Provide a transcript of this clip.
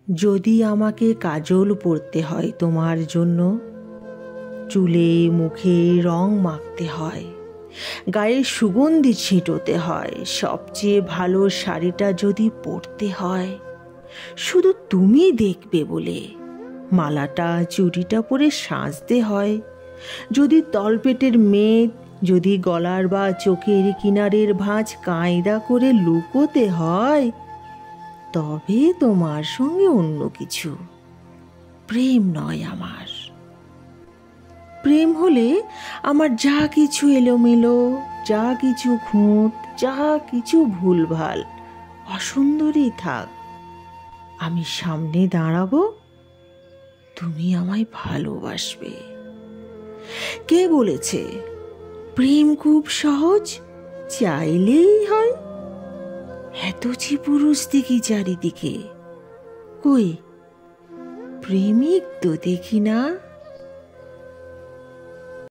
যদি আমাকে কাজল পরতে হয় তোমার জন্য, চুলে মুখে রং মাখতে হয়, গায়ে সুগন্ধি ছিটোতে হয়, সবচেয়ে ভালো শাড়িটা যদি পরতে হয়, শুধু তুমি দেখবে বলে মালাটা চুড়িটা পরে সাজতে হয়, যদি তলপেটের মেদ, যদি গলার বা চোখের কিনারের ভাঁজ কায়দা করে লুকোতে হয়, তবে তোমার সঙ্গে অন্য কিছু। প্রেম নয় আমার। প্রেম হলে আমার যা কিছু এলোমেলো, যা কিছু খুঁত, যা কিছু ভুলভাল অসুন্দরই থাক, আমি সামনে দাঁড়াবো, তুমি আমায় ভালোবাসবে। কে বলেছে প্রেম খুব সহজ, চাইলেই হয়? এত যে পুরুষ দেখি চারিদিকে, কই প্রেমিক তো দেখি না।